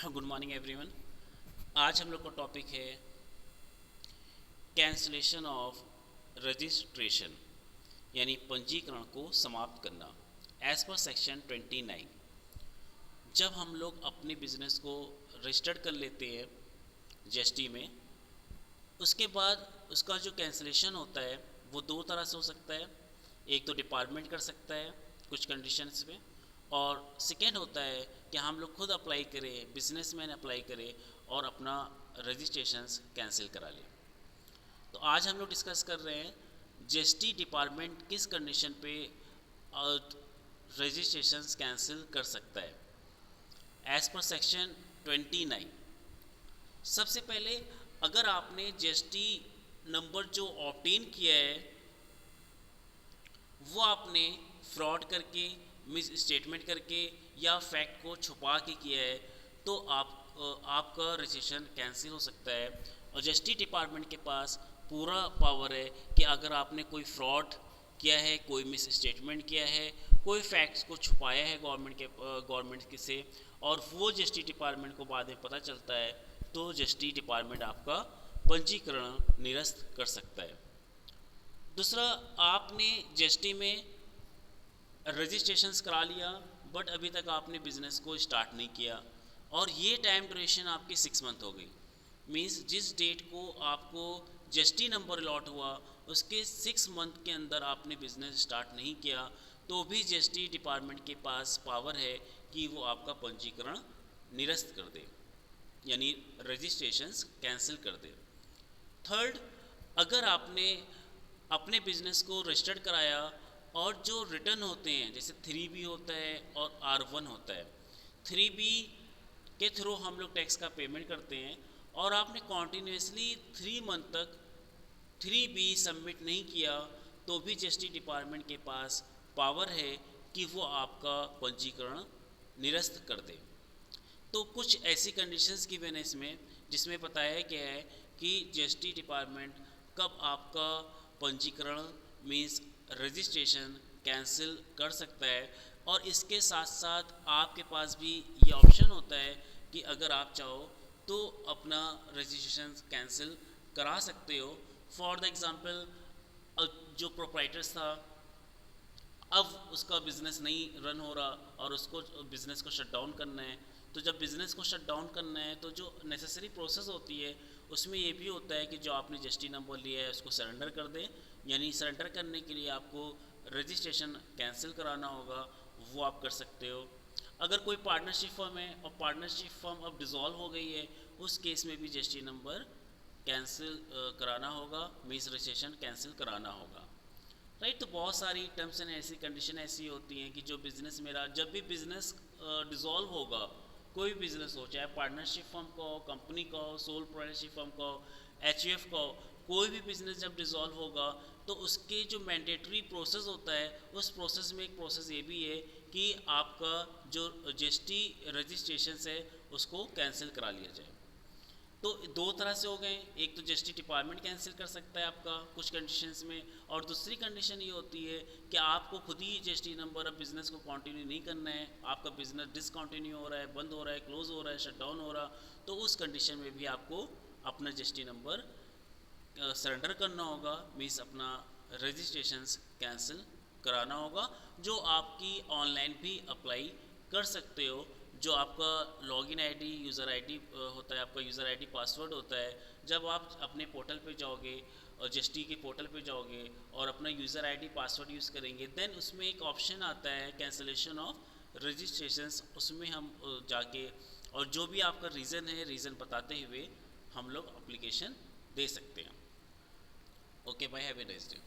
Good morning everyone. आज हम लोग का टॉपिक है कैंसलेशन ऑफ रजिस्ट्रेशन, यानी पंजीकरण को समाप्त करना। एज पर सेक्शन 29, जब हम लोग अपने बिजनेस को रजिस्टर्ड कर लेते हैं जीएसटी में, उसके बाद उसका जो कैंसलेशन होता है वो दो तरह से हो सकता है। एक तो डिपार्टमेंट कर सकता है कुछ कंडीशंस में, और सेकेंड होता है कि हम लोग खुद अप्लाई करें, बिजनेसमैन अप्लाई करें और अपना रजिस्ट्रेशंस कैंसिल करा लें। तो आज हम लोग डिस्कस कर रहे हैं जीएसटी डिपार्टमेंट किस कंडीशन पे रजिस्ट्रेशंस कैंसिल कर सकता है। एज पर सेक्शन 29, सबसे पहले अगर आपने जीएसटी नंबर जो ऑब्टेन किया है वो आपने फ्रॉड करके, मिस स्टेटमेंट करके या फैक्ट को छुपा के किया है, तो आपका रजिस्ट्रेशन कैंसिल हो सकता है। और जीएसटी डिपार्टमेंट के पास पूरा पावर है कि अगर आपने कोई फ्रॉड किया है, कोई मिस स्टेटमेंट किया है, कोई फैक्ट्स को छुपाया है गवर्नमेंट से, और वो जीएसटी डिपार्टमेंट को बाद में पता चलता है, तो जीएसटी डिपार्टमेंट आपका पंजीकरण निरस्त कर सकता है। दूसरा, आपने जीएसटी में रजिस्ट्रेशंस करा लिया बट अभी तक आपने बिजनेस को स्टार्ट नहीं किया, और ये टाइम ड्यूरेशन आपकी 6 मंथ हो गई। मीन्स जिस डेट को आपको जीएसटी नंबर अलॉट हुआ उसके 6 मंथ के अंदर आपने बिजनेस स्टार्ट नहीं किया, तो भी जीएसटी डिपार्टमेंट के पास पावर है कि वो आपका पंजीकरण निरस्त कर दे, यानी रजिस्ट्रेशंस कैंसिल कर दे। थर्ड, अगर आपने अपने बिजनेस को रजिस्टर्ड कराया और जो रिटर्न होते हैं, जैसे 3B होता है और R1 होता है, 3B के थ्रू हम लोग टैक्स का पेमेंट करते हैं, और आपने कॉन्टीन्यूसली 3 मंथ तक 3B सबमिट नहीं किया, तो भी जीएसटी डिपार्टमेंट के पास पावर है कि वो आपका पंजीकरण निरस्त कर दे। तो कुछ ऐसी कंडीशंस की मैंने इसमें जिसमें बताया गया है कि जीएसटी डिपार्टमेंट कब आपका पंजीकरण मीन्स रजिस्ट्रेशन कैंसिल कर सकता है। और इसके साथ साथ आपके पास भी ये ऑप्शन होता है कि अगर आप चाहो तो अपना रजिस्ट्रेशन कैंसिल करा सकते हो। फॉर द एग्ज़ाम्पल, जो प्रोप्राइटर्स था, अब उसका बिज़नेस नहीं रन हो रहा और उसको बिज़नेस को शट डाउन करना है, तो जब बिज़नेस को शट डाउन करना है तो जो नेसेसरी प्रोसेस होती है उसमें ये भी होता है कि जो आपने जीएसटी नंबर लिया है उसको सरेंडर कर दें। यानी सरेंडर करने के लिए आपको रजिस्ट्रेशन कैंसिल कराना होगा, वो आप कर सकते हो। अगर कोई पार्टनरशिप फर्म है और पार्टनरशिप फर्म अब डिज़ोल्व हो गई है, उस केस में भी जीएसटी नंबर कैंसिल कराना होगा, मीन्स रजिस्ट्रेशन कैंसिल कराना होगा। राइट। तो बहुत सारी टर्म्स एंड ऐसी कंडीशन ऐसी होती हैं कि जो बिज़नेस मेरा, जब भी बिज़नेस डिज़ोल्व होगा, कोई भी बिज़नेस हो, चाहे पार्टनरशिप फर्म का हो, कंपनी का हो, सोल प्रोप्राइटरशिप फर्म का हो, एचयूएफ का हो, कोई भी बिज़नेस जब डिज़ोल्व होगा तो उसके जो मैंडेटरी प्रोसेस होता है, उस प्रोसेस में एक प्रोसेस ये भी है कि आपका जो जीएसटी रजिस्ट्रेशन है उसको कैंसिल करा लिया जाए। तो दो तरह से हो गए, एक तो जीएसटी डिपार्टमेंट कैंसिल कर सकता है आपका कुछ कंडीशंस में, और दूसरी कंडीशन ये होती है कि आपको खुद ही जीएसटी नंबर अब बिज़नेस को कंटिन्यू नहीं करना है, आपका बिज़नेस डिसकंटिन्यू हो रहा है, बंद हो रहा है, क्लोज हो रहा है, शट डाउन हो रहा, तो उस कंडीशन में भी आपको अपना जीएसटी नंबर सरेंडर करना होगा, मीन्स अपना रजिस्ट्रेशंस कैंसिल कराना होगा, जो आपकी ऑनलाइन भी अप्लाई कर सकते हो। जो आपका लॉगिन आईडी, यूज़र आईडी होता है, आपका यूज़र आईडी पासवर्ड होता है, जब आप अपने पोर्टल पे जाओगे और जीएसटी के पोर्टल पे जाओगे और अपना यूज़र आईडी पासवर्ड यूज़ करेंगे, देन उसमें एक ऑप्शन आता है कैंसिलेशन ऑफ रजिस्ट्रेशंस, उसमें हम जाके और जो भी आपका रीज़न है, रीज़न बताते हुए हम लोग अप्लीकेशन दे सकते हैं। Okay bye, have a nice day.